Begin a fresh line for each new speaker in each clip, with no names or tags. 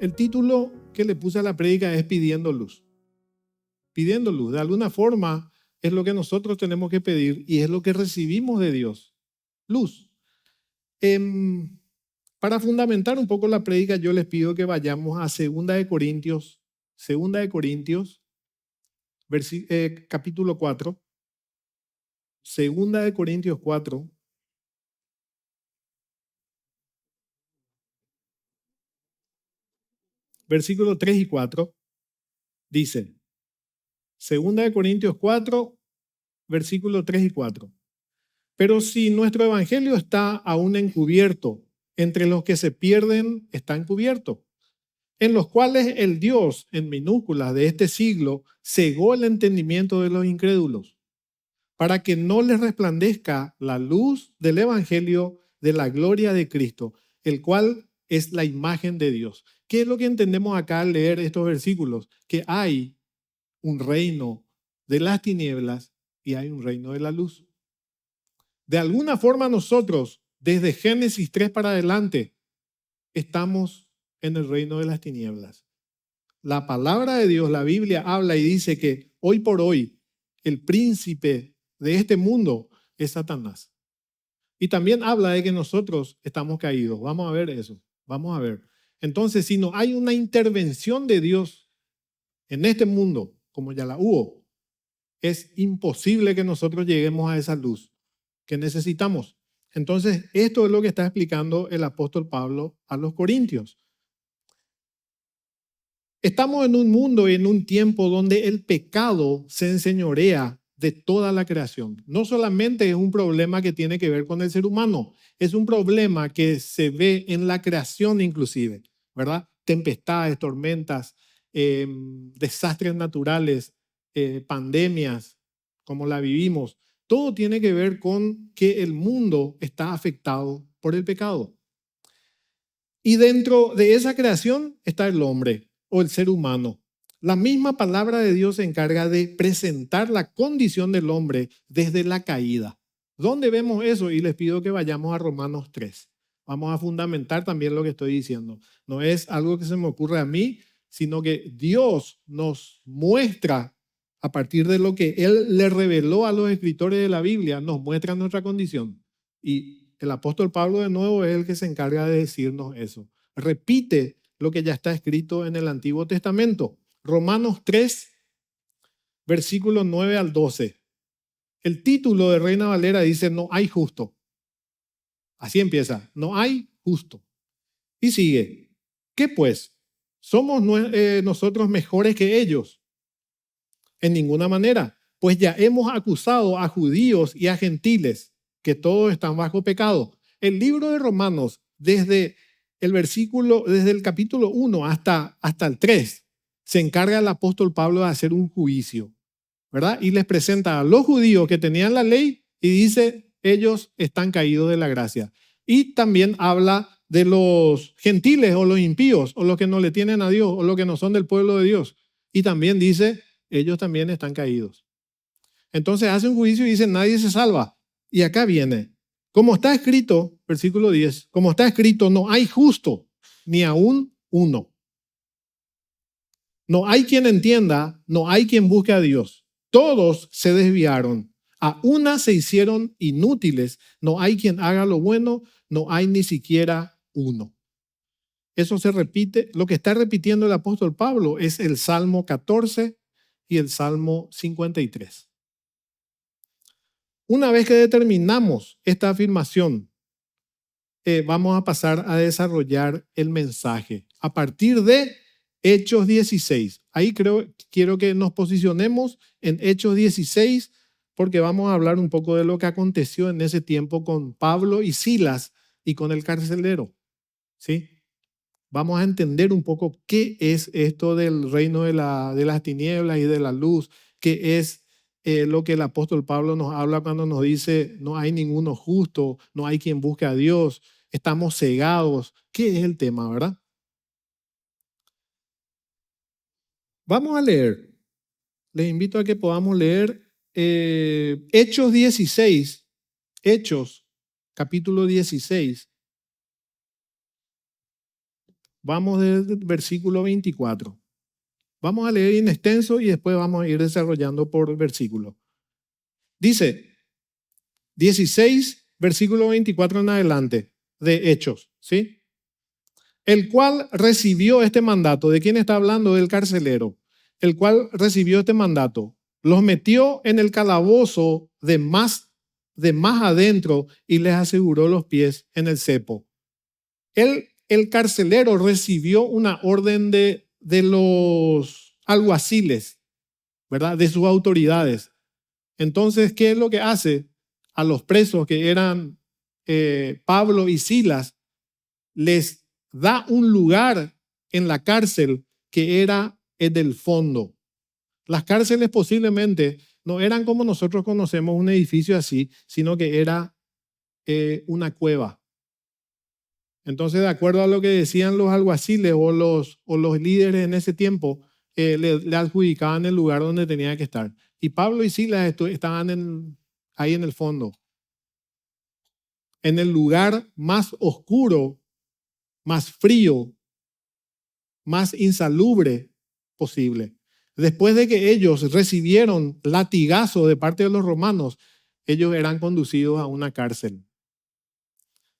El título que le puse a la prédica es Pidiendo Luz. Pidiendo luz. De alguna forma es lo que nosotros tenemos que pedir y es lo que recibimos de Dios. Luz. Para fundamentar un poco la prédica, yo les pido que vayamos a 2 de Corintios, capítulo 4. 2 de Corintios 4. Versículos 3 y 4. Dice, 2 de Corintios 4, versículos 3 y 4. Pero si nuestro evangelio está aún encubierto, entre los que se pierden está encubierto, en los cuales el Dios, en minúsculas, de este siglo, cegó el entendimiento de los incrédulos, para que no les resplandezca la luz del evangelio de la gloria de Cristo, el cual es la imagen de Dios. ¿Qué es lo que entendemos acá al leer estos versículos? Que hay un reino de las tinieblas y hay un reino de la luz. De alguna forma nosotros, desde Génesis 3 para adelante, estamos en el reino de las tinieblas. La palabra de Dios, la Biblia, habla y dice que hoy por hoy el príncipe de este mundo es Satanás. Y también habla de que nosotros estamos caídos. Vamos a ver eso. Vamos a ver. Entonces, si no hay una intervención de Dios en este mundo, como ya la hubo, es imposible que nosotros lleguemos a esa luz que necesitamos. Entonces, esto es lo que está explicando el apóstol Pablo a los corintios. Estamos en un mundo y en un tiempo donde el pecado se enseñorea de toda la creación. No solamente es un problema que tiene que ver con el ser humano, es un problema que se ve en la creación inclusive, ¿verdad? Tempestades, tormentas, desastres naturales, pandemias, como la vivimos. Todo tiene que ver con que el mundo está afectado por el pecado. Y dentro de esa creación está el hombre o el ser humano. La misma palabra de Dios se encarga de presentar la condición del hombre desde la caída. ¿Dónde vemos eso? Y les pido que vayamos a Romanos 3. Vamos a fundamentar también lo que estoy diciendo. No es algo que se me ocurre a mí, sino que Dios nos muestra a partir de lo que Él le reveló a los escritores de la Biblia, nos muestra nuestra condición. Y el apóstol Pablo de nuevo es el que se encarga de decirnos eso. Repite lo que ya está escrito en el Antiguo Testamento. Romanos 3, versículos 9 al 12. El título de Reina Valera dice, no hay justo. Así empieza, no hay justo. Y sigue, ¿qué pues? ¿Somos nosotros mejores que ellos? En ninguna manera, pues ya hemos acusado a judíos y a gentiles que todos están bajo pecado. El libro de Romanos, desde el capítulo 1 hasta el 3, se encarga el apóstol Pablo de hacer un juicio, ¿verdad? Y les presenta a los judíos que tenían la ley y dice, ellos están caídos de la gracia. Y también habla de los gentiles o los impíos o los que no le tienen a Dios o los que no son del pueblo de Dios. Y también dice, ellos también están caídos. Entonces hace un juicio y dice, nadie se salva. Y acá viene, como está escrito, versículo 10, como está escrito, no hay justo, ni aún uno. No hay quien entienda, no hay quien busque a Dios. Todos se desviaron, a una se hicieron inútiles. No hay quien haga lo bueno, no hay ni siquiera uno. Eso se repite, lo que está repitiendo el apóstol Pablo es el Salmo 14 y el Salmo 53. Una vez que determinamos esta afirmación, vamos a pasar a desarrollar el mensaje a partir de Hechos 16. Ahí quiero que nos posicionemos en Hechos 16 porque vamos a hablar un poco de lo que aconteció en ese tiempo con Pablo y Silas y con el carcelero. ¿Sí? Vamos a entender un poco qué es esto del reino de las tinieblas y de la luz, qué es lo que el apóstol Pablo nos habla cuando nos dice, no hay ninguno justo, no hay quien busque a Dios, estamos cegados. ¿Qué es el tema, verdad? Vamos a leer. Les invito a que podamos leer Hechos 16, Hechos capítulo 16. Vamos desde el versículo 24. Vamos a leer en extenso y después vamos a ir desarrollando por versículo. Dice 16, versículo 24 en adelante, de Hechos, ¿sí? El cual recibió este mandato. ¿De quién está hablando? Del carcelero. El cual recibió este mandato. Los metió en el calabozo de más adentro y les aseguró los pies en el cepo. El carcelero recibió una orden de los alguaciles, ¿verdad? De sus autoridades. Entonces, ¿qué es lo que hace? A los presos que eran Pablo y Silas, les da un lugar en la cárcel que era el del fondo. Las cárceles posiblemente no eran como nosotros conocemos un edificio así, sino que era una cueva. Entonces, de acuerdo a lo que decían los alguaciles o los líderes en ese tiempo, le adjudicaban el lugar donde tenía que estar. Y Pablo y Silas estaban ahí en el fondo, en el lugar más oscuro, más frío, más insalubre posible. Después de que ellos recibieron latigazo de parte de los romanos, ellos eran conducidos a una cárcel.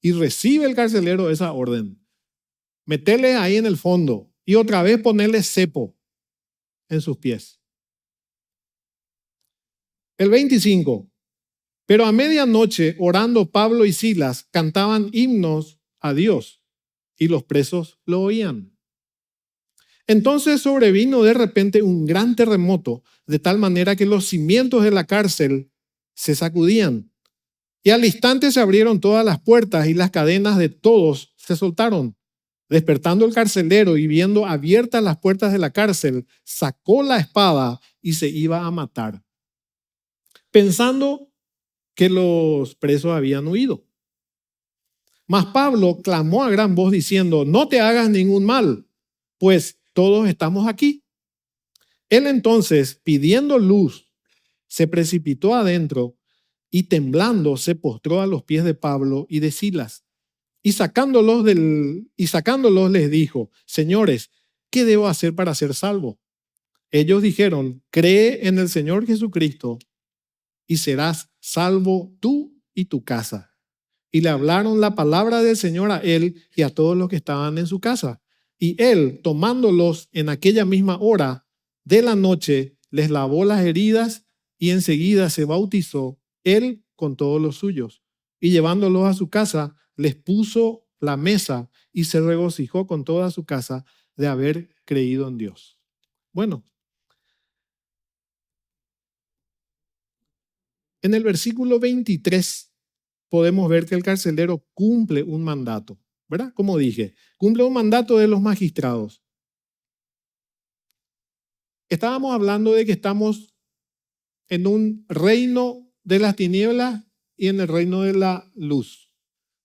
Y recibe el carcelero esa orden. Meterle ahí en el fondo y otra vez ponerle cepo en sus pies. El 25. Pero a medianoche, orando Pablo y Silas, cantaban himnos a Dios y los presos lo oían. Entonces sobrevino de repente un gran terremoto, de tal manera que los cimientos de la cárcel se sacudían. Y al instante se abrieron todas las puertas y las cadenas de todos se soltaron. Despertando el carcelero y viendo abiertas las puertas de la cárcel, sacó la espada y se iba a matar, pensando que los presos habían huido. Mas Pablo clamó a gran voz diciendo: no te hagas ningún mal, pues todos estamos aquí. Él entonces, pidiendo luz, se precipitó adentro y temblando se postró a los pies de Pablo y de Silas. Y sacándolos les dijo: señores, ¿qué debo hacer para ser salvo? Ellos dijeron: cree en el Señor Jesucristo y serás salvo tú y tu casa. Y le hablaron la palabra del Señor a él y a todos los que estaban en su casa. Y él, tomándolos en aquella misma hora de la noche, les lavó las heridas y enseguida se bautizó él con todos los suyos. Y llevándolos a su casa, les puso la mesa y se regocijó con toda su casa de haber creído en Dios. Bueno, en el versículo 23 podemos ver que el carcelero cumple un mandato, ¿verdad? Como dije, cumple un mandato de los magistrados. Estábamos hablando de que estamos en un reino de las tinieblas y en el reino de la luz.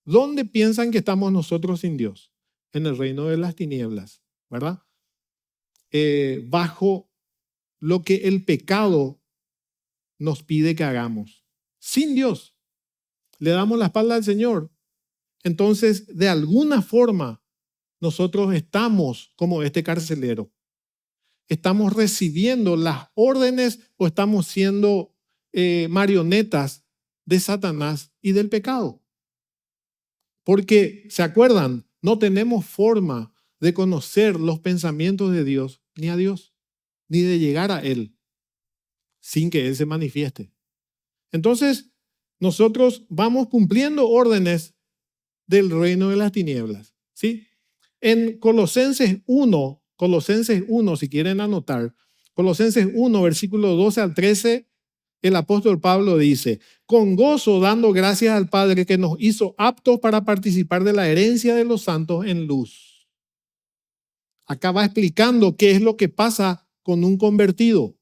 ¿Dónde piensan que estamos nosotros sin Dios? En el reino de las tinieblas, ¿verdad? Bajo lo que el pecado nos pide que hagamos. Sin Dios, le damos la espalda al Señor. Entonces, de alguna forma, nosotros estamos como este carcelero. ¿Estamos recibiendo las órdenes o estamos siendo marionetas de Satanás y del pecado? Porque, ¿se acuerdan? No tenemos forma de conocer los pensamientos de Dios ni a Dios, ni de llegar a Él sin que Él se manifieste. Entonces, nosotros vamos cumpliendo órdenes del reino de las tinieblas, ¿sí? En Colosenses 1, si quieren anotar, Colosenses 1, versículo 12 al 13, el apóstol Pablo dice: con gozo dando gracias al Padre que nos hizo aptos para participar de la herencia de los santos en luz. Acá va explicando qué es lo que pasa con un convertido,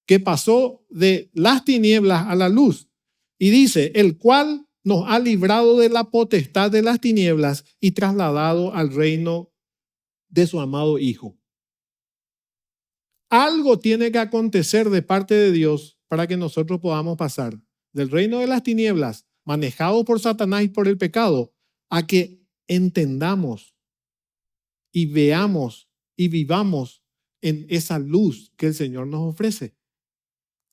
que pasó de las tinieblas a la luz. Y dice: el cual nos ha librado de la potestad de las tinieblas y trasladado al reino de su amado Hijo. Algo tiene que acontecer de parte de Dios para que nosotros podamos pasar del reino de las tinieblas, manejado por Satanás y por el pecado, a que entendamos y veamos y vivamos en esa luz que el Señor nos ofrece.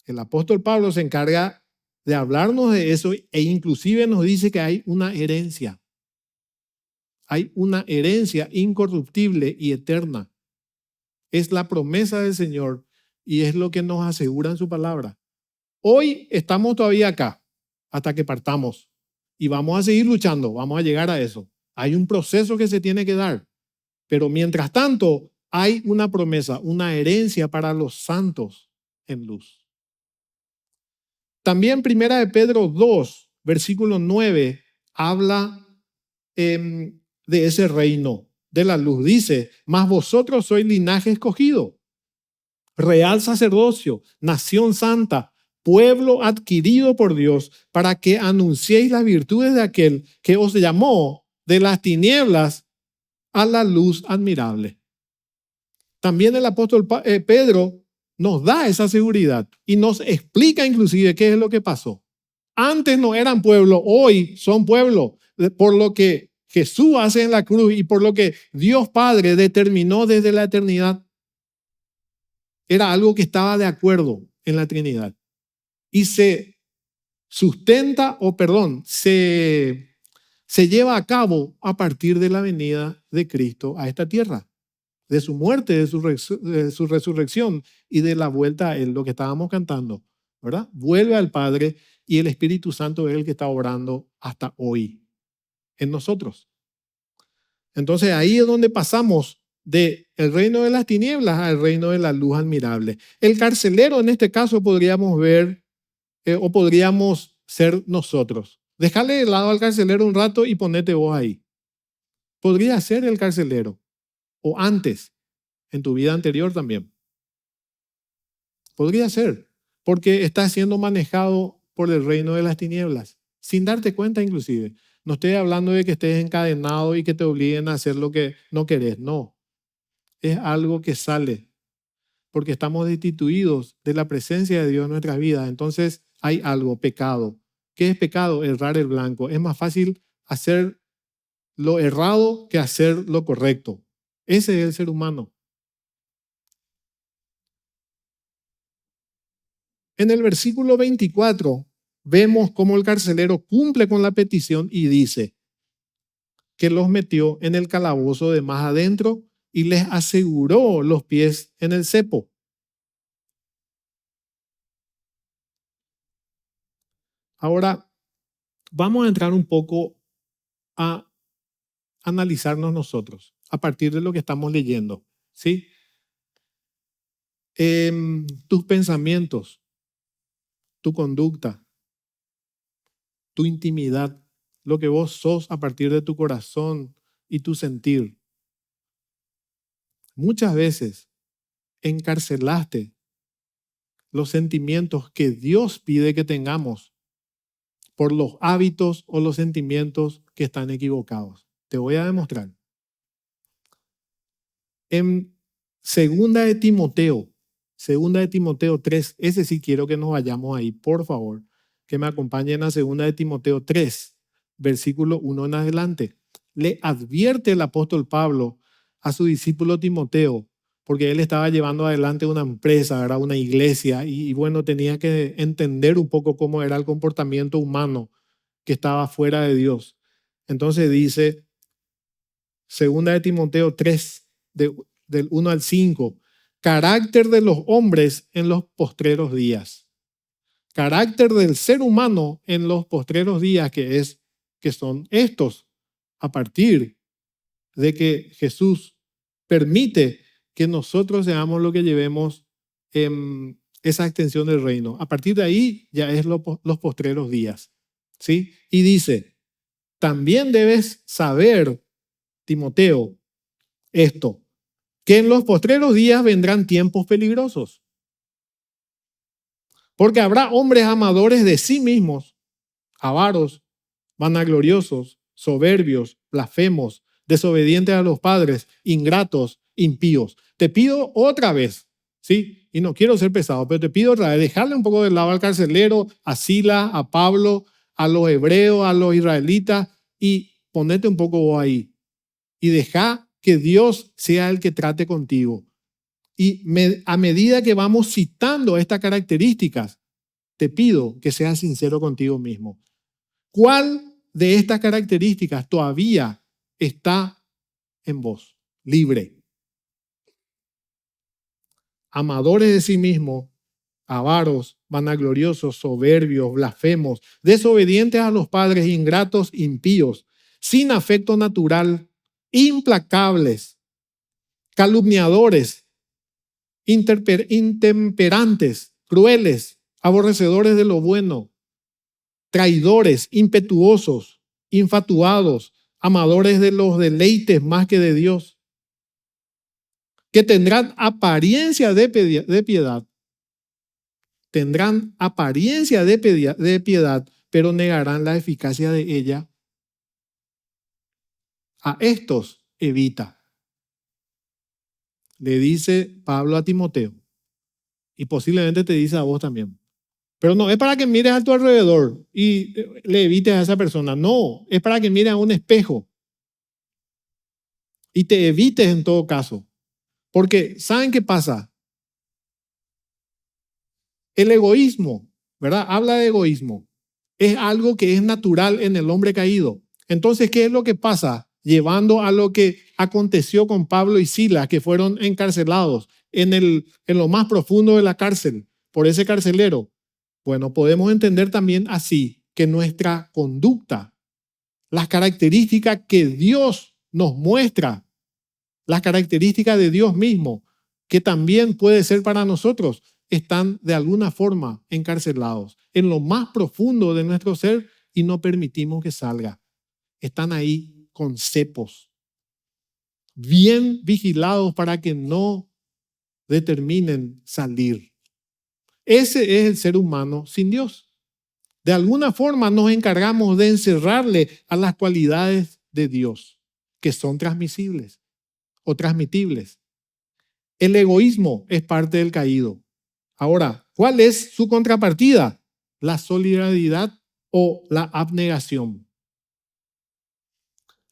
El apóstol Pablo se encarga de hablarnos de eso e inclusive nos dice que hay una herencia. Hay una herencia incorruptible y eterna. Es la promesa del Señor y es lo que nos asegura en su palabra. Hoy estamos todavía acá hasta que partamos y vamos a seguir luchando, vamos a llegar a eso. Hay un proceso que se tiene que dar, pero mientras tanto hay una promesa, una herencia para los santos en luz. También Primera de Pedro 2, versículo 9, habla de ese reino de la luz. Dice, mas vosotros sois linaje escogido, real sacerdocio, nación santa, pueblo adquirido por Dios, para que anunciéis las virtudes de aquel que os llamó de las tinieblas a la luz admirable. También el apóstol Pedro nos da esa seguridad y nos explica inclusive qué es lo que pasó. Antes no eran pueblo, hoy son pueblo, por lo que Jesús hace en la cruz y por lo que Dios Padre determinó desde la eternidad. Era algo que estaba de acuerdo en la Trinidad. Y se sustenta, se lleva a cabo a partir de la venida de Cristo a esta tierra, de su muerte, de su resurrección y de la vuelta a Él, lo que estábamos cantando, ¿verdad? Vuelve al Padre y el Espíritu Santo es el que está obrando hasta hoy en nosotros. Entonces ahí es donde pasamos del reino de las tinieblas al reino de la luz admirable. El carcelero en este caso podríamos ver o podríamos ser nosotros. Déjale de lado al carcelero un rato y ponete vos ahí. Podría ser el carcelero o antes, en tu vida anterior también. Podría ser, porque estás siendo manejado por el reino de las tinieblas, sin darte cuenta inclusive. No estoy hablando de que estés encadenado y que te obliguen a hacer lo que no querés, no. Es algo que sale, porque estamos destituidos de la presencia de Dios en nuestras vidas. Entonces hay algo, pecado. ¿Qué es pecado? Errar el blanco. Es más fácil hacer lo errado que hacer lo correcto. Ese es el ser humano. En el versículo 24 vemos cómo el carcelero cumple con la petición y dice que los metió en el calabozo de más adentro y les aseguró los pies en el cepo. Ahora, vamos a entrar un poco a analizarnos nosotros a partir de lo que estamos leyendo, ¿sí? Tus pensamientos, tu conducta, tu intimidad, lo que vos sos a partir de tu corazón y tu sentir. Muchas veces encarcelaste los sentimientos que Dios pide que tengamos por los hábitos o los sentimientos que están equivocados. Te voy a demostrar. En Segunda de Timoteo 3, ese sí quiero que nos vayamos ahí, por favor, que me acompañen a Segunda de Timoteo 3, versículo 1 en adelante. Le advierte el apóstol Pablo a su discípulo Timoteo, porque él estaba llevando adelante una empresa, era una iglesia, y bueno, tenía que entender un poco cómo era el comportamiento humano que estaba fuera de Dios. Entonces dice, Segunda de Timoteo 3, del 1 al 5, carácter de los hombres en los postreros días. Carácter del ser humano en los postreros días, que son estos, a partir de que Jesús permite que nosotros seamos lo que llevemos en esa extensión del reino. A partir de ahí ya es los postreros días, ¿sí? Y dice, también debes saber, Timoteo, esto, que en los postreros días vendrán tiempos peligrosos. Porque habrá hombres amadores de sí mismos, avaros, vanagloriosos, soberbios, blasfemos, desobedientes a los padres, ingratos, impíos. Te pido otra vez, ¿sí? Y no quiero ser pesado, pero te pido otra vez, dejarle un poco de lado al carcelero, a Silas, a Pablo, a los hebreos, a los israelitas y ponete un poco vos ahí. Y deja que Dios sea el que trate contigo. Y a medida que vamos citando estas características, te pido que seas sincero contigo mismo. ¿Cuál de estas características todavía está en vos? Libre. Amadores de sí mismos, avaros, vanagloriosos, soberbios, blasfemos, desobedientes a los padres, ingratos, impíos, sin afecto natural, implacables, calumniadores, intemperantes, crueles, aborrecedores de lo bueno, traidores, impetuosos, infatuados, amadores de los deleites más que de Dios, que tendrán apariencia de piedad, tendrán apariencia de piedad, pero negarán la eficacia de ella. A estos evita, le dice Pablo a Timoteo, y posiblemente te dice a vos también. Pero no es para que mires a tu alrededor y le evites a esa persona. No, es para que mires a un espejo y te evites en todo caso. Porque ¿saben qué pasa? El egoísmo, ¿verdad? Habla de egoísmo. Es algo que es natural en el hombre caído. Entonces, ¿qué es lo que pasa? Llevando a lo que aconteció con Pablo y Silas, que fueron encarcelados en lo más profundo de la cárcel por ese carcelero. Bueno, podemos entender también así que nuestra conducta, las características que Dios nos muestra, las características de Dios mismo, que también puede ser para nosotros, están de alguna forma encarcelados en lo más profundo de nuestro ser y no permitimos que salga. Están ahí con cepos, bien vigilados para que no determinen salir. Ese es el ser humano sin Dios. De alguna forma nos encargamos de encerrarle a las cualidades de Dios, que son transmisibles o transmitibles. El egoísmo es parte del caído. Ahora, ¿cuál es su contrapartida? La solidaridad o la abnegación.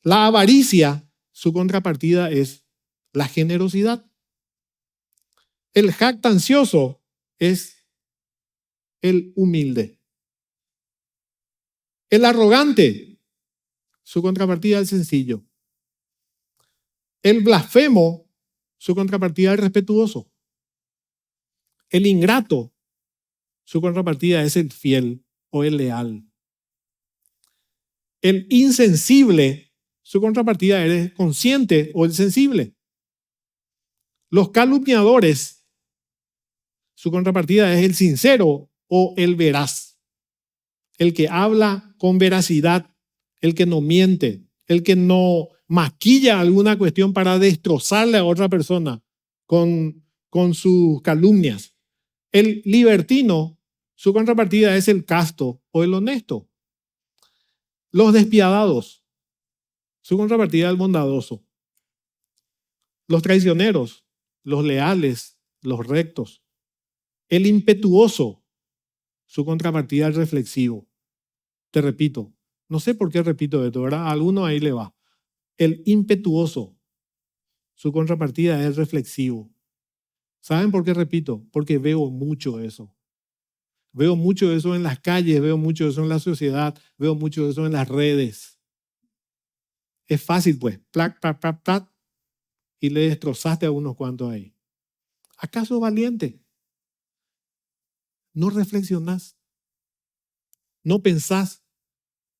La avaricia, su contrapartida es la generosidad. El jactancioso es el humilde. El arrogante, su contrapartida es el sencillo. El blasfemo, su contrapartida es el respetuoso. El ingrato, su contrapartida es el fiel o el leal. El insensible, su contrapartida es el consciente o el sensible. Los calumniadores, su contrapartida es el sincero o el veraz. El que habla con veracidad, el que no miente, el que no maquilla alguna cuestión para destrozarle a otra persona con sus calumnias. El libertino, su contrapartida es el casto o el honesto. Los despiadados, su contrapartida es el bondadoso. Los traicioneros, los leales, los rectos. El impetuoso, su contrapartida es el reflexivo. Te repito, no sé por qué repito esto, ¿verdad? A alguno ahí le va. El impetuoso, su contrapartida es el reflexivo. ¿Saben por qué repito? Porque veo mucho eso. Veo mucho eso en las calles, veo mucho eso en la sociedad, veo mucho eso en las redes. Es fácil pues, plac, plac, plac, plac, y le destrozaste a unos cuantos ahí. ¿Acaso valiente? No reflexionás, no pensás,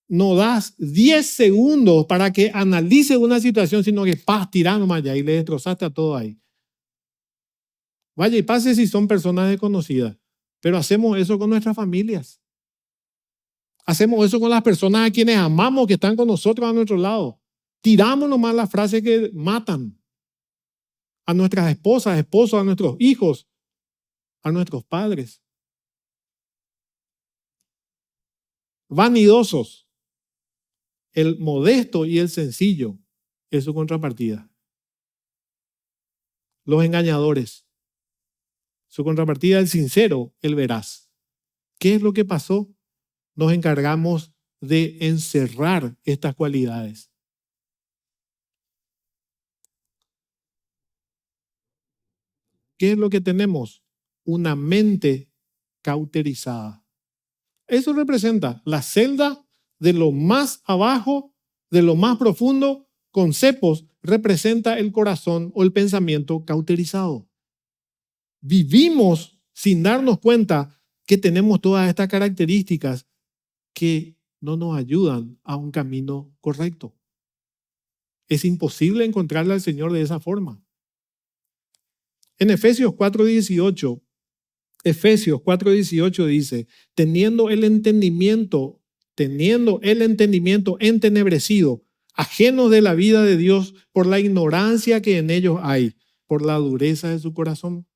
no das 10 segundos para que analice una situación, sino que tirás nomás allá y le destrozaste a todo ahí. Vaya y pase si son personas desconocidas, pero hacemos eso con nuestras familias. Hacemos eso con las personas a quienes amamos, que están con nosotros a nuestro lado. Tiramos nomás las frases que matan a nuestras esposas, esposos, a nuestros hijos, a nuestros padres. Vanidosos. El modesto y el sencillo es su contrapartida. Los engañadores. Su contrapartida, el sincero, el veraz. ¿Qué es lo que pasó? Nos encargamos de encerrar estas cualidades. ¿qué es lo que tenemos? Una mente cauterizada. Eso representa la celda de lo más abajo, de lo más profundo, con cepos, representa el corazón o el pensamiento cauterizado. Vivimos sin darnos cuenta que tenemos todas estas características que no nos ayudan a un camino correcto. Es imposible encontrarle al Señor de esa forma. En Efesios 4:18 dice, teniendo el entendimiento entenebrecido, ajenos de la vida de Dios por la ignorancia que en ellos hay, por la dureza de su corazón.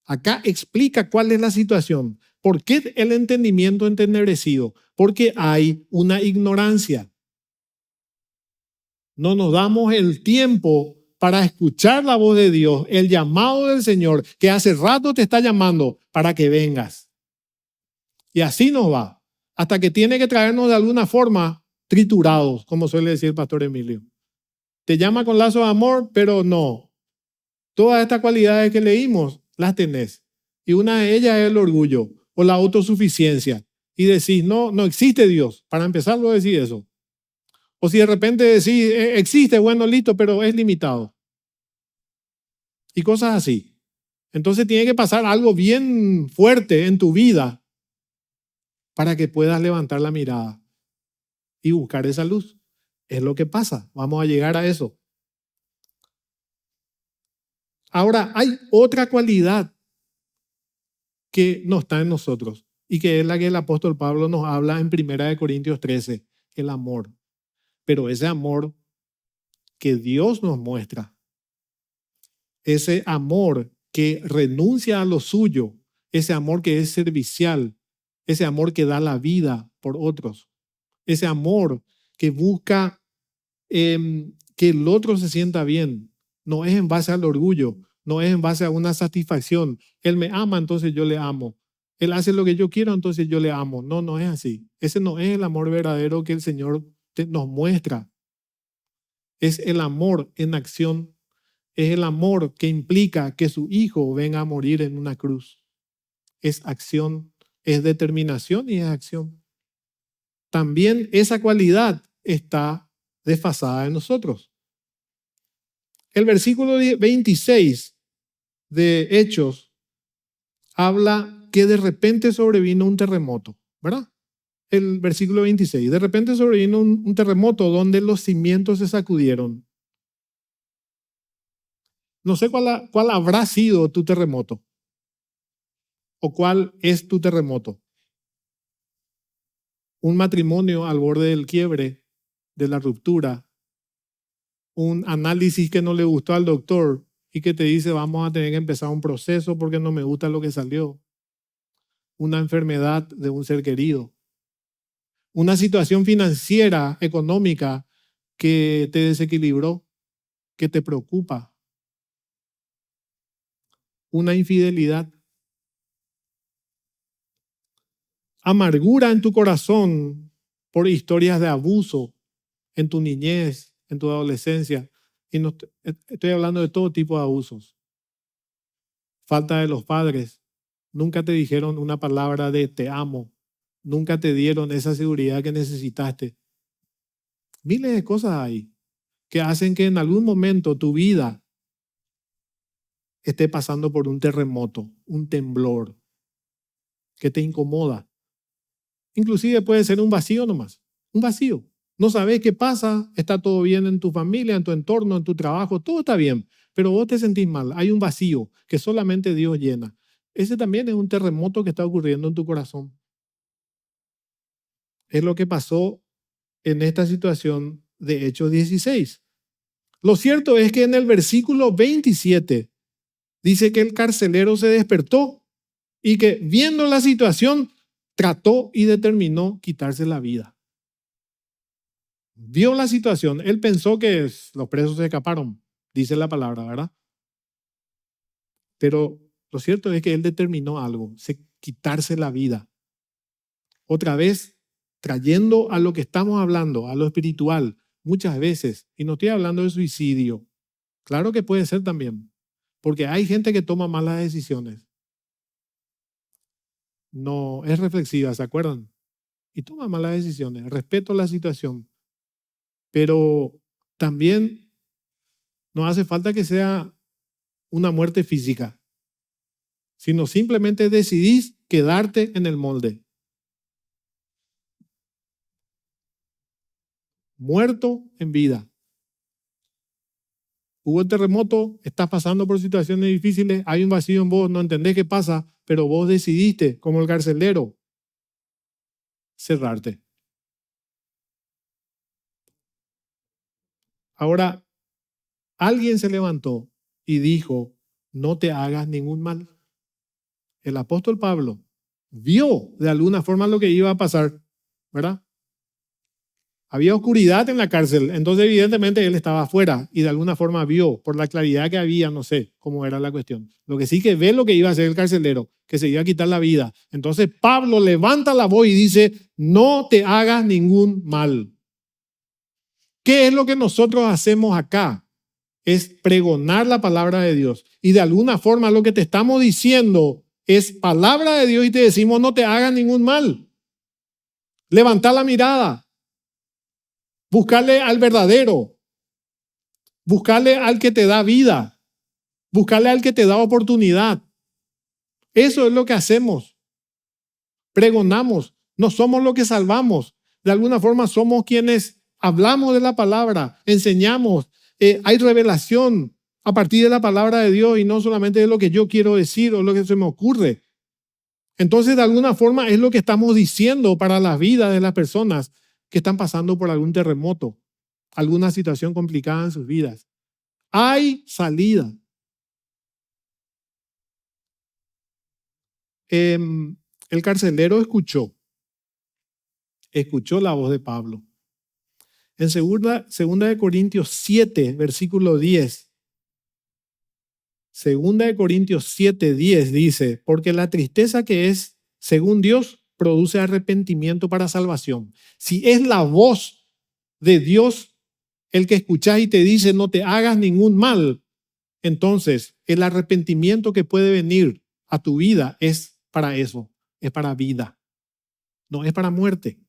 Acá explica cuál es la situación. ¿Por qué el entendimiento entenebrecido? Porque hay una ignorancia. No nos damos el tiempo para escuchar la voz de Dios, el llamado del Señor, que hace rato te está llamando para que vengas. Y así nos va, hasta que tiene que traernos de alguna forma triturados, como suele decir el pastor Emilio. Te llama con lazo de amor, pero no. Todas estas cualidades que leímos las tenés. Y una de ellas es el orgullo o la autosuficiencia. Y decís, no existe Dios. Para empezar, vos decís eso. O si de repente decís, existe, bueno, listo, pero es limitado. Y cosas así. Entonces tiene que pasar algo bien fuerte en tu vida para que puedas levantar la mirada y buscar esa luz. Es lo que pasa. Vamos a llegar a eso. Ahora, hay otra cualidad que no está en nosotros y que es la que el apóstol Pablo nos habla en 1 Corintios 13, el amor. Pero ese amor que Dios nos muestra, ese amor que renuncia a lo suyo, ese amor que es servicial, ese amor que da la vida por otros, ese amor que busca que el otro se sienta bien, no es en base al orgullo, no es en base a una satisfacción. Él me ama, entonces yo le amo. Él hace lo que yo quiero, entonces yo le amo. No es así. Ese no es el amor verdadero que el Señor nos muestra. Es el amor en acción. Es el amor que implica que su hijo venga a morir en una cruz. Es acción, es determinación y es acción. También esa cualidad está desfasada en nosotros. El versículo 26 de Hechos habla que de repente sobrevino un terremoto, ¿verdad? El versículo 26, de repente sobrevino un terremoto donde los cimientos se sacudieron. No sé cuál habrá sido tu terremoto o cuál es tu terremoto. Un matrimonio al borde del quiebre, de la ruptura, un análisis que no le gustó al doctor y que te dice vamos a tener que empezar un proceso porque no me gusta lo que salió. Una enfermedad de un ser querido. Una situación financiera, económica que te desequilibró, que te preocupa. Una infidelidad. Amargura en tu corazón por historias de abuso en tu niñez, en tu adolescencia. Y no estoy hablando de todo tipo de abusos. Falta de los padres. Nunca te dijeron una palabra de te amo. Nunca te dieron esa seguridad que necesitaste. Miles de cosas hay que hacen que en algún momento tu vida esté pasando por un terremoto, un temblor que te incomoda. Inclusive puede ser un vacío nomás, un vacío. No sabes qué pasa, está todo bien en tu familia, en tu entorno, en tu trabajo, todo está bien, pero vos te sentís mal. Hay un vacío que solamente Dios llena. Ese también es un terremoto que está ocurriendo en tu corazón. Es lo que pasó en esta situación de Hechos 16. Lo cierto es que en el versículo 27 dice que el carcelero se despertó y que viendo la situación trató y determinó quitarse la vida. Vio la situación, él pensó que los presos se escaparon, dice la palabra, ¿verdad? Pero lo cierto es que él determinó algo, quitarse la vida. Otra vez, trayendo a lo que estamos hablando, a lo espiritual, muchas veces, y no estoy hablando de suicidio, claro que puede ser también, Porque hay gente que toma malas decisiones. No es reflexiva, ¿se acuerdan? Y toma malas decisiones. Respeto la situación. Pero también no hace falta que sea una muerte física, sino simplemente decidís quedarte en el molde. Muerto en vida. Hubo un terremoto, estás pasando por situaciones difíciles, hay un vacío en vos, no entendés qué pasa, pero vos decidiste, como el carcelero, cerrarte. Ahora, alguien se levantó y dijo, no te hagas ningún mal. El apóstol Pablo vio de alguna forma lo que iba a pasar, ¿verdad? Había oscuridad en la cárcel, entonces evidentemente él estaba afuera y de alguna forma vio por la claridad que había, no sé cómo era la cuestión. Lo que sí que ve lo que iba a hacer el carcelero, que se iba a quitar la vida. Entonces Pablo levanta la voz y dice, no te hagas ningún mal. ¿Qué es lo que nosotros hacemos acá? Es pregonar la palabra de Dios. Y de alguna forma lo que te estamos diciendo es palabra de Dios y te decimos no te hagas ningún mal. Levanta la mirada. Buscarle al verdadero. Buscarle al que te da vida. Buscarle al que te da oportunidad. Eso es lo que hacemos. Pregonamos. No somos lo que salvamos. De alguna forma somos quienes hablamos de la palabra, enseñamos. Hay revelación a partir de la palabra de Dios y no solamente de lo que yo quiero decir o lo que se me ocurre. Entonces, de alguna forma es lo que estamos diciendo para la vida de las personas que están pasando por algún terremoto, alguna situación complicada en sus vidas. Hay salida. El carcelero escuchó la voz de Pablo. En segunda de Corintios 7, versículo 10. Segunda de Corintios 7, 10 dice, porque la tristeza que es, según Dios, produce arrepentimiento para salvación. Si es la voz de Dios el que escuchás y te dice no te hagas ningún mal, entonces el arrepentimiento que puede venir a tu vida es para eso, es para vida, no es para muerte.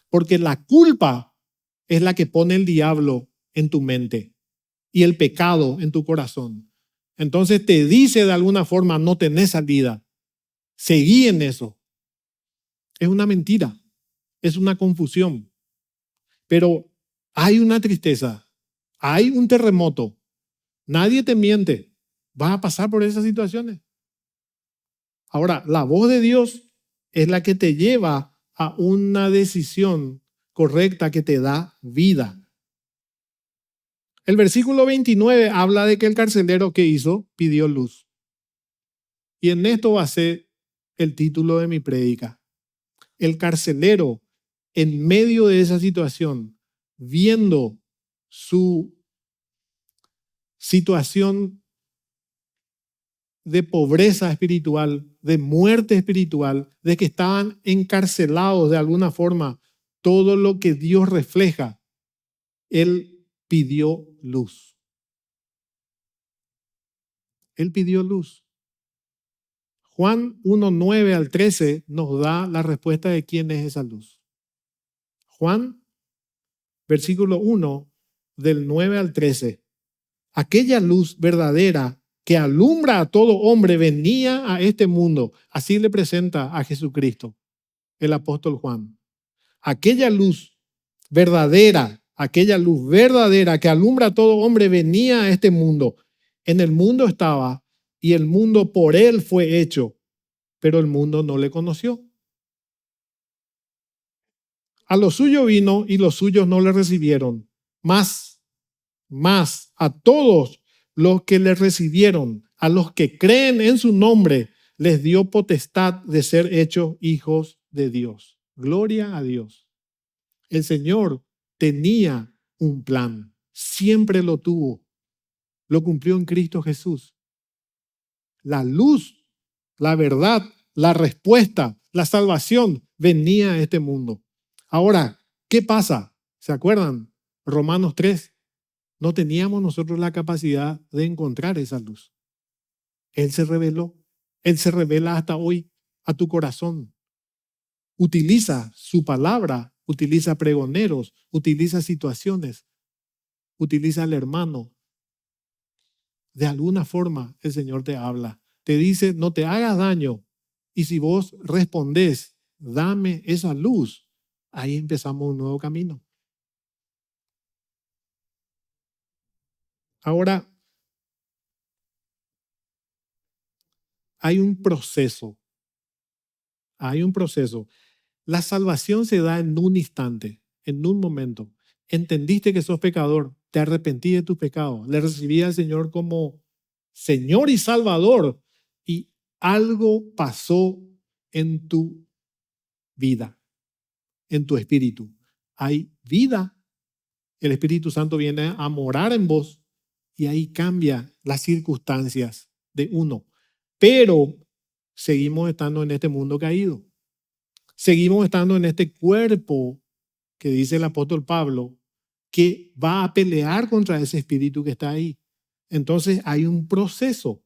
Porque la culpa es la que pone el diablo en tu mente y el pecado en tu corazón. Entonces te dice de alguna forma, no tenés salida. Seguí en eso. Es una mentira, es una confusión. Pero hay una tristeza, hay un terremoto. Nadie te miente. Vas a pasar por esas situaciones. Ahora, la voz de Dios es la que te lleva a una decisión correcta que te da vida. El versículo 29 habla de que el carcelero que hizo pidió luz. Y en esto va a ser el título de mi prédica. El carcelero, en medio de esa situación, viendo su situación de pobreza espiritual, de muerte espiritual, de que estaban encarcelados de alguna forma, todo lo que Dios refleja, él pidió luz. Él pidió luz. Juan 1, 9 al 13 nos da la respuesta de quién es esa luz. Juan, versículo 1, del 9 al 13. Aquella luz verdadera que alumbra a todo hombre venía a este mundo. Así le presenta a Jesucristo el apóstol Juan. Aquella luz verdadera que alumbra a todo hombre venía a este mundo. En el mundo estaba y el mundo por él fue hecho, pero el mundo no le conoció. A lo suyo vino y los suyos no le recibieron. Más a todos los que le recibieron, a los que creen en su nombre, les dio potestad de ser hechos hijos de Dios. Gloria a Dios. El Señor tenía un plan, siempre lo tuvo, lo cumplió en Cristo Jesús. La luz, la verdad, la respuesta, la salvación venía a este mundo. Ahora, ¿qué pasa? ¿Se acuerdan? Romanos 3. No teníamos nosotros la capacidad de encontrar esa luz. Él se reveló. Él se revela hasta hoy a tu corazón. Utiliza su palabra, utiliza pregoneros, utiliza situaciones, utiliza al hermano. De alguna forma el Señor te habla. Te dice, no te hagas daño. Y si vos respondés, dame esa luz, ahí empezamos un nuevo camino. Ahora, hay un proceso. Hay un proceso. La salvación se da en un instante, en un momento. Entendiste que sos pecador, te arrepentí de tus pecados, le recibí al Señor como Señor y Salvador y algo pasó en tu vida, en tu espíritu. Hay vida, el Espíritu Santo viene a morar en vos y ahí cambia las circunstancias de uno. Pero seguimos estando en este mundo caído. Seguimos estando en este cuerpo que dice el apóstol Pablo, que va a pelear contra ese espíritu que está ahí. Entonces hay un proceso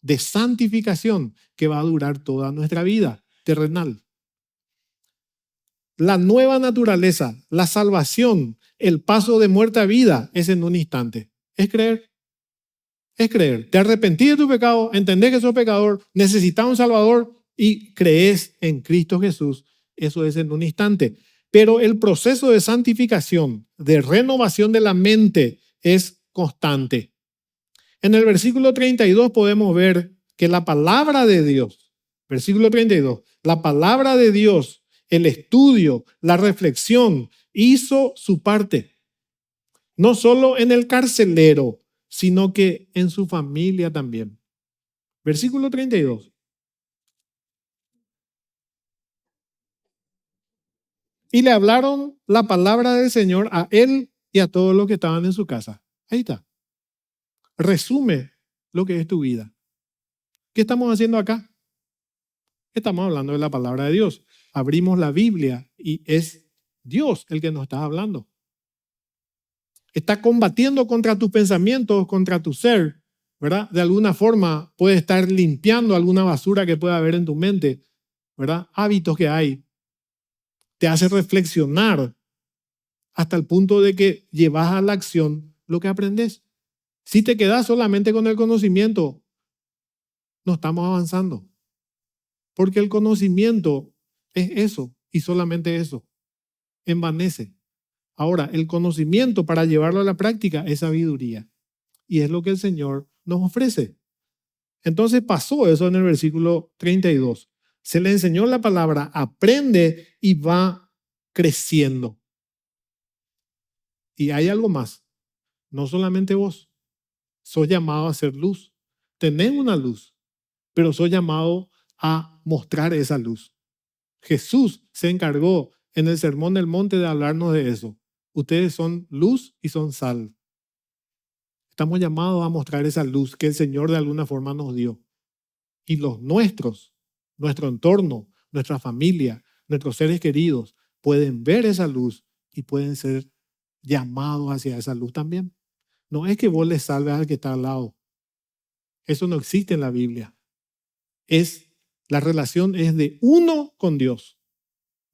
de santificación que va a durar toda nuestra vida terrenal. La nueva naturaleza, la salvación, el paso de muerte a vida es en un instante. Es creer. Es creer. Te arrepentís de tu pecado, entendés que sos pecador, necesitas un Salvador y crees en Cristo Jesús. Eso es en un instante. Pero el proceso de santificación, de renovación de la mente, es constante. En el versículo 32 podemos ver que la palabra de Dios, versículo 32, la palabra de Dios, el estudio, la reflexión, hizo su parte. No solo en el carcelero, sino que en su familia también. Versículo 32. Y le hablaron la palabra del Señor a él y a todos los que estaban en su casa. Ahí está. Resume lo que es tu vida. ¿Qué estamos haciendo acá? Estamos hablando de la palabra de Dios. Abrimos la Biblia y es Dios el que nos está hablando. Está combatiendo contra tus pensamientos, contra tu ser, ¿verdad? De alguna forma puede estar limpiando alguna basura que pueda haber en tu mente, ¿verdad? Hábitos que hay. Te hace reflexionar hasta el punto de que llevas a la acción lo que aprendes. Si te quedas solamente con el conocimiento, no estamos avanzando. Porque el conocimiento es eso y solamente eso. Envanece. Ahora, el conocimiento para llevarlo a la práctica es sabiduría. Y es lo que el Señor nos ofrece. Entonces pasó eso en el versículo 32. Se le enseñó la palabra, aprende y va creciendo. Y hay algo más. No solamente vos. Sos llamado a ser luz. Tenés una luz, pero sos llamado a mostrar esa luz. Jesús se encargó en el Sermón del Monte de hablarnos de eso. Ustedes son luz y son sal. Estamos llamados a mostrar esa luz que el Señor de alguna forma nos dio. Y los nuestros, nuestro entorno, nuestra familia, nuestros seres queridos, pueden ver esa luz y pueden ser llamados hacia esa luz también. No es que vos le salves al que está al lado. Eso no existe en la Biblia. La relación es de uno con Dios.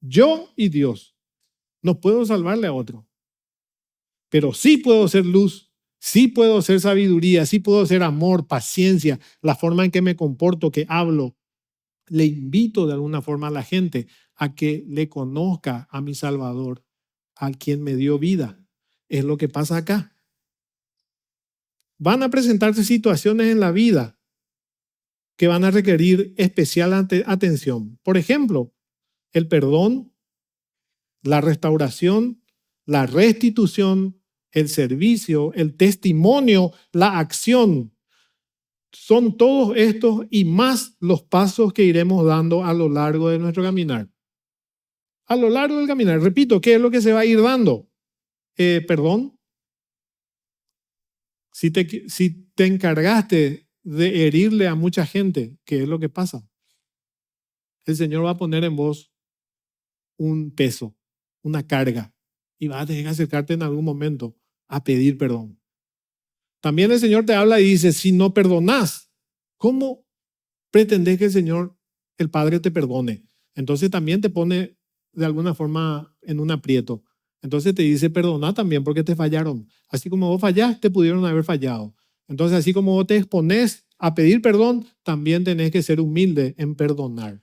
Yo y Dios. No puedo salvarle a otro. Pero sí puedo ser luz, sí puedo ser sabiduría, sí puedo ser amor, paciencia, la forma en que me comporto, que hablo. Le invito de alguna forma a la gente a que le conozca a mi Salvador, a quien me dio vida. Es lo que pasa acá. Van a presentarse situaciones en la vida que van a requerir especial atención. Por ejemplo, el perdón, la restauración, la restitución, el servicio, el testimonio, la acción. Son todos estos y más los pasos que iremos dando a lo largo de nuestro caminar. A lo largo del caminar, repito, ¿qué es lo que se va a ir dando? Perdón. Si te encargaste de herirle a mucha gente, ¿qué es lo que pasa? El Señor va a poner en vos un peso, una carga, y vas a tener que acercarte en algún momento a pedir perdón. También el Señor te habla y dice, si no perdonás, ¿Cómo pretendes que el Señor, el Padre, te perdone? Entonces también te pone de alguna forma en un aprieto. Entonces te dice, perdona también porque te fallaron. Así como vos fallaste, pudieron haber fallado. Entonces, así como vos te exponés a pedir perdón, también tenés que ser humilde en perdonar.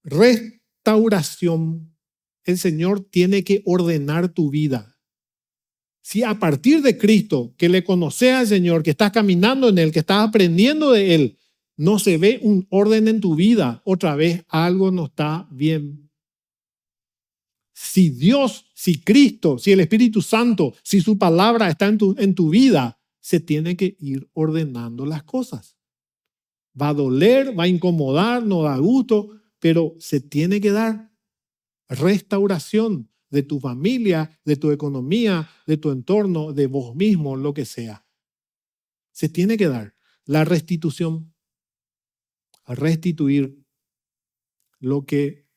Restauración. El Señor tiene que ordenar tu vida. Si a partir de Cristo, que le conoces al Señor, que estás caminando en Él, que estás aprendiendo de Él, no se ve un orden en tu vida, otra vez algo no está bien. Si Dios, si Cristo, si el Espíritu Santo, si su palabra está en tu vida, se tiene que ir ordenando las cosas. Va a doler, va a incomodar, no da gusto, pero se tiene que dar restauración de tu familia, de tu economía, de tu entorno, de vos mismo, lo que sea. Se tiene que dar la restitución, a restituir lo que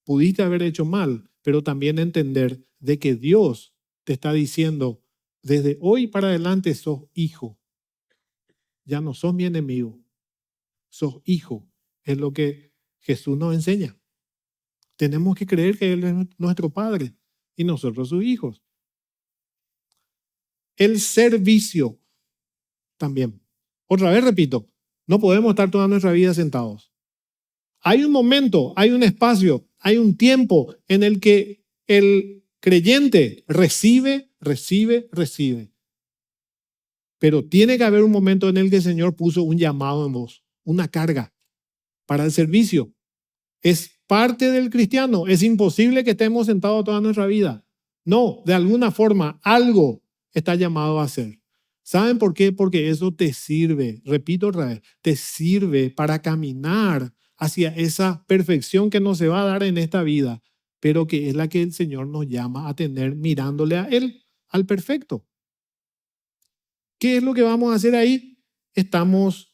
pudiste haber hecho mal, pero también entender de que Dios te está diciendo, desde hoy para adelante sos hijo, ya no sos mi enemigo, sos hijo, es lo que Jesús nos enseña. Tenemos que creer que Él es nuestro Padre y nosotros sus hijos. El servicio también. Otra vez repito, no podemos estar toda nuestra vida sentados. Hay un momento, hay un espacio, hay un tiempo en el que el creyente recibe. Pero tiene que haber un momento en el que el Señor puso un llamado en vos, una carga para el servicio. Es parte del cristiano. Es imposible que estemos sentados toda nuestra vida. No, de alguna forma, algo está llamado a hacer. ¿Saben por qué? Porque eso te sirve, repito otra vez, te sirve para caminar hacia esa perfección que no se va a dar en esta vida, pero que es la que el Señor nos llama a tener mirándole a Él, al perfecto. ¿Qué es lo que vamos a hacer ahí? Estamos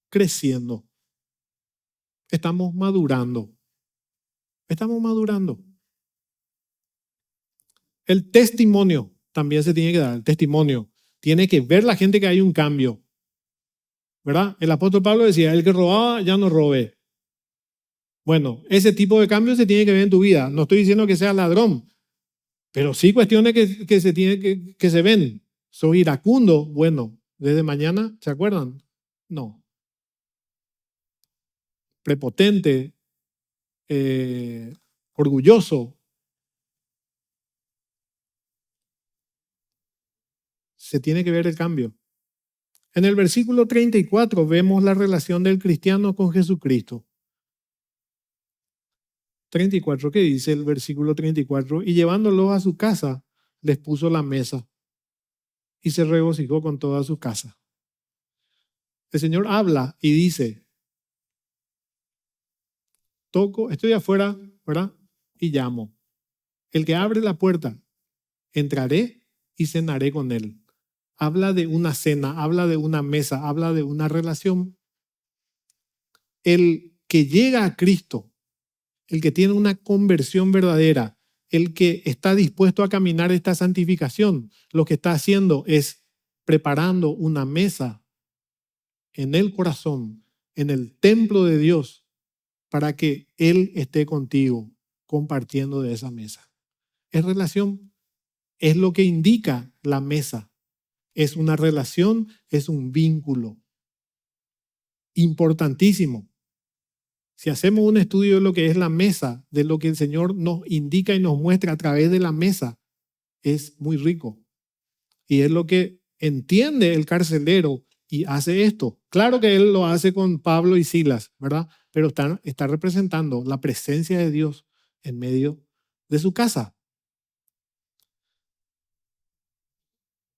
creciendo. Estamos madurando. Estamos madurando. El testimonio también se tiene que dar. El testimonio. Tiene que ver la gente que hay un cambio. ¿Verdad? El apóstol Pablo decía, el que robaba ya no robe. Bueno, ese tipo de cambio se tiene que ver en tu vida. No estoy diciendo que seas ladrón, pero sí cuestiones que se ven. Soy iracundo. Bueno, desde mañana, ¿se acuerdan? No. Prepotente, orgulloso. Se tiene que ver el cambio. En el versículo 34 vemos la relación del cristiano con Jesucristo. 34, ¿qué dice el versículo 34? Y llevándolos a su casa, les puso la mesa y se regocijó con toda su casa. El Señor habla y dice, toco, estoy afuera, ¿verdad? Y llamo. El que abre la puerta, entraré y cenaré con él. Habla de una cena, habla de una mesa, habla de una relación. El que llega a Cristo, el que tiene una conversión verdadera, el que está dispuesto a caminar esta santificación, lo que está haciendo es preparando una mesa en el corazón, en el templo de Dios, para que Él esté contigo compartiendo de esa mesa. Es relación, es lo que indica la mesa. Es una relación, es un vínculo importantísimo. Si hacemos un estudio de lo que es la mesa, de lo que el Señor nos indica y nos muestra a través de la mesa, es muy rico. Y es lo que entiende el carcelero y hace esto. Claro que él lo hace con Pablo y Silas, ¿verdad? Pero está representando la presencia de Dios en medio de su casa.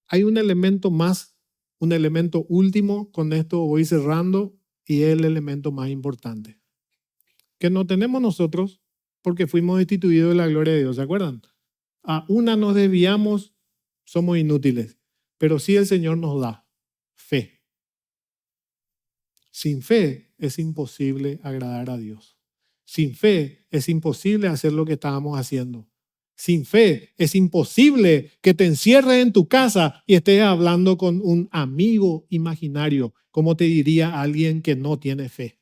Hay un elemento más, un elemento último, con esto voy cerrando, y es el elemento más importante, que no tenemos nosotros porque fuimos destituidos de la gloria de Dios, ¿se acuerdan? A una nos desviamos, somos inútiles, pero sí el Señor nos da fe. Sin fe es imposible agradar a Dios. Sin fe es imposible hacer lo que estábamos haciendo. Sin fe es imposible que te encierres en tu casa y estés hablando con un amigo imaginario, como te diría alguien que no tiene fe.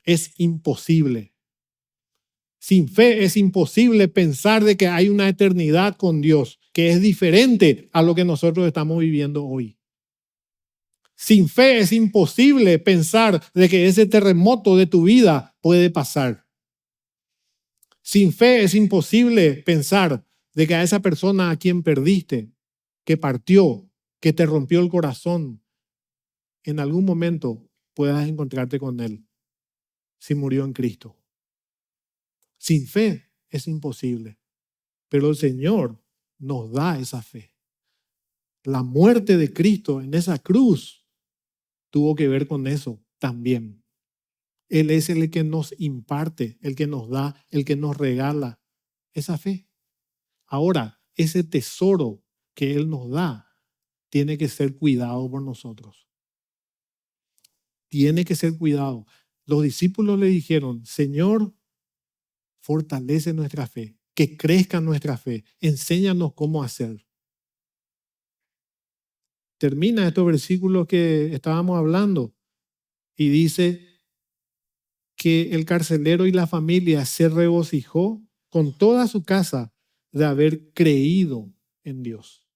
Es imposible. Sin fe es imposible pensar de que hay una eternidad con Dios, que es diferente a lo que nosotros estamos viviendo hoy. Sin fe es imposible pensar de que ese terremoto de tu vida puede pasar. Sin fe es imposible pensar de que a esa persona a quien perdiste, que partió, que te rompió el corazón, en algún momento puedas encontrarte con él si murió en Cristo. Sin fe es imposible, pero el Señor nos da esa fe. La muerte de Cristo en esa cruz tuvo que ver con eso también. Él es el que nos imparte, el que nos da, el que nos regala esa fe. Ahora, ese tesoro que Él nos da tiene que ser cuidado por nosotros. Tiene que ser cuidado. Los discípulos le dijeron, Señor, fortalece nuestra fe, que crezca nuestra fe, enséñanos cómo hacer. Termina estos versículos que estábamos hablando y dice que el carcelero y la familia se regocijó con toda su casa de haber creído en Dios.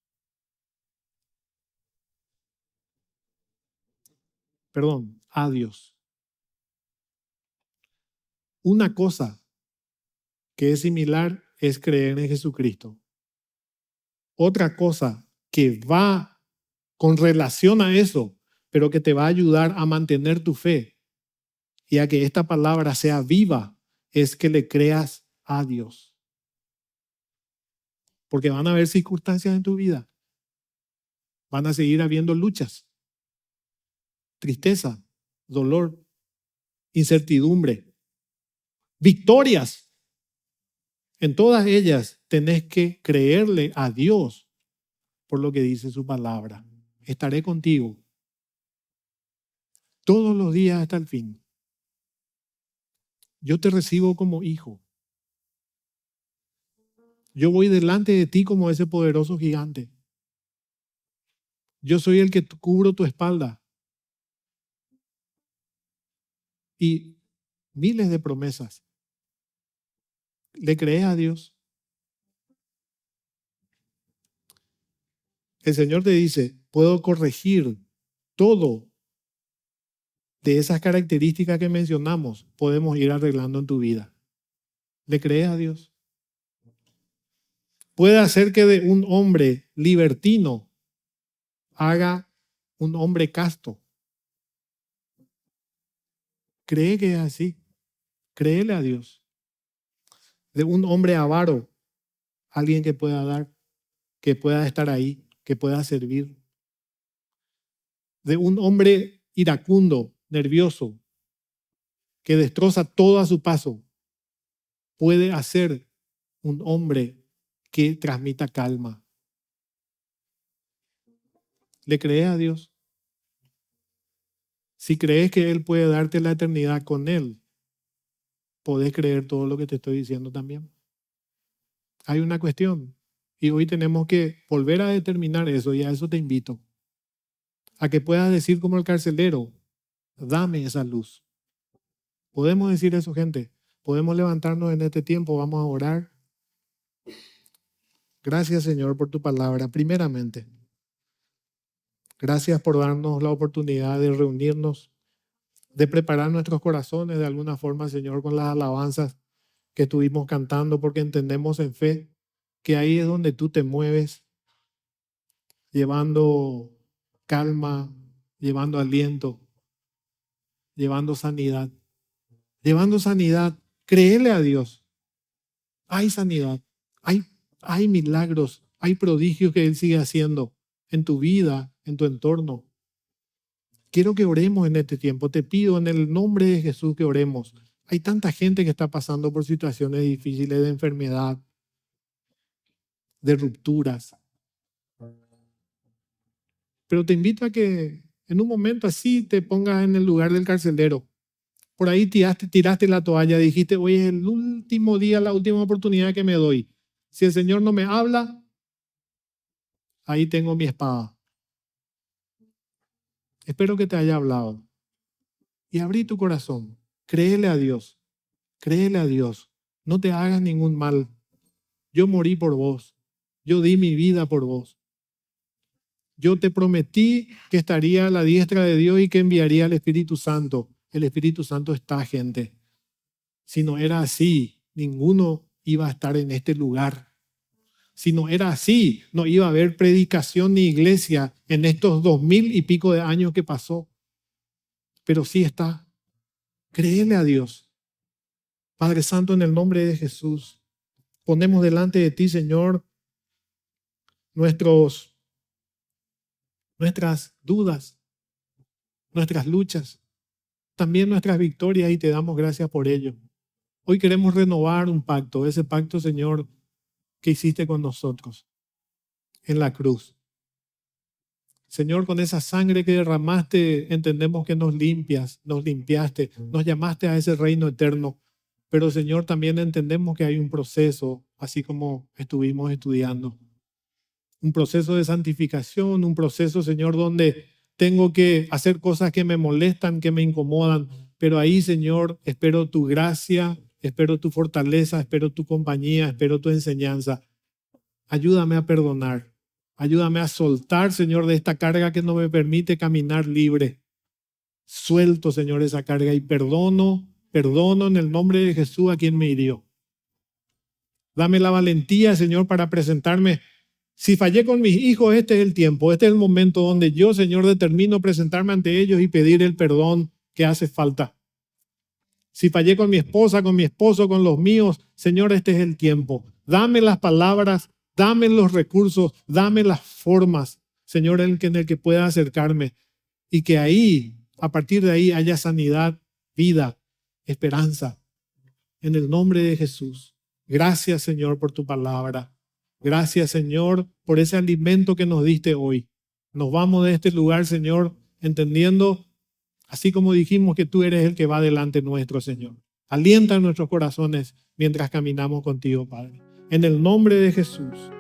Perdón, a Dios. Una cosa que es similar es creer en Jesucristo. Otra cosa que va con relación a eso, pero que te va a ayudar a mantener tu fe y a que esta palabra sea viva, es que le creas a Dios. Porque van a haber circunstancias en tu vida. Van a seguir habiendo luchas, tristeza, dolor, incertidumbre, victorias. En todas ellas tenés que creerle a Dios por lo que dice su palabra. Estaré contigo todos los días hasta el fin. Yo te recibo como hijo. Yo voy delante de ti como ese poderoso gigante. Yo soy el que cubro tu espalda. Y miles de promesas. ¿Le crees a Dios? El Señor te dice, puedo corregir todo de esas características que mencionamos, podemos ir arreglando en tu vida. ¿Le crees a Dios? Puede hacer que de un hombre libertino haga un hombre casto. ¿Cree que es así? Créele a Dios. De un hombre avaro, alguien que pueda dar, que pueda estar ahí, que pueda servir. De un hombre iracundo, nervioso, que destroza todo a su paso, puede hacer un hombre que transmita calma. ¿Le crees a Dios? Si crees que Él puede darte la eternidad con Él, podés creer todo lo que te estoy diciendo también. Hay una cuestión y hoy tenemos que volver a determinar eso y a eso te invito. A que puedas decir como el carcelero, dame esa luz. Podemos decir eso, gente. Podemos levantarnos en este tiempo, vamos a orar. Gracias, Señor, por tu palabra, primeramente. Gracias por darnos la oportunidad de reunirnos, de preparar nuestros corazones de alguna forma, Señor, con las alabanzas que estuvimos cantando, porque entendemos en fe que ahí es donde tú te mueves, llevando calma, llevando aliento, llevando sanidad. Llevando sanidad, créele a Dios. Hay sanidad, hay milagros, hay prodigios que Él sigue haciendo en tu vida, en tu entorno. Quiero que oremos en este tiempo. Te pido en el nombre de Jesús que oremos. Hay tanta gente que está pasando por situaciones difíciles de enfermedad, de rupturas. Pero te invito a que en un momento así te pongas en el lugar del carcelero. Por ahí tiraste la toalla, dijiste, hoy es el último día, la última oportunidad que me doy. Si el Señor no me habla, ahí tengo mi espada. Espero que te haya hablado. Y abrí tu corazón. Créele a Dios. Créele a Dios. No te hagas ningún mal. Yo morí por vos. Yo di mi vida por vos. Yo te prometí que estaría a la diestra de Dios y que enviaría al Espíritu Santo. El Espíritu Santo está, gente. Si no era así, ninguno iba a estar en este lugar. Si no era así, no iba a haber predicación ni iglesia en estos 2000 y pico de años que pasó. Pero sí está. Créele a Dios. Padre Santo, en el nombre de Jesús, ponemos delante de ti, Señor, nuestras dudas, nuestras luchas, también nuestras victorias, y te damos gracias por ello. Hoy queremos renovar un pacto, ese pacto, Señor, que hiciste con nosotros en la cruz. Señor, con esa sangre que derramaste, entendemos que nos limpias, nos limpiaste, nos llamaste a ese reino eterno. Pero, Señor, también entendemos que hay un proceso, así como estuvimos estudiando. Un proceso de santificación, un proceso, Señor, donde tengo que hacer cosas que me molestan, que me incomodan. Pero ahí, Señor, espero tu gracia, espero tu fortaleza, espero tu compañía, espero tu enseñanza. Ayúdame a perdonar. Ayúdame a soltar, Señor, de esta carga que no me permite caminar libre. Suelto, Señor, esa carga y perdono en el nombre de Jesús a quien me hirió. Dame la valentía, Señor, para presentarme. Si fallé con mis hijos, este es el tiempo, este es el momento donde yo, Señor, determino presentarme ante ellos y pedir el perdón que hace falta. Si fallé con mi esposa, con mi esposo, con los míos, Señor, este es el tiempo. Dame las palabras, dame los recursos, dame las formas, Señor, en el que pueda acercarme. Y que ahí, a partir de ahí, haya sanidad, vida, esperanza. En el nombre de Jesús. Gracias, Señor, por tu palabra. Gracias, Señor, por ese alimento que nos diste hoy. Nos vamos de este lugar, Señor, entendiendo, así como dijimos, que tú eres el que va delante nuestro, Señor. Alienta nuestros corazones mientras caminamos contigo, Padre. En el nombre de Jesús.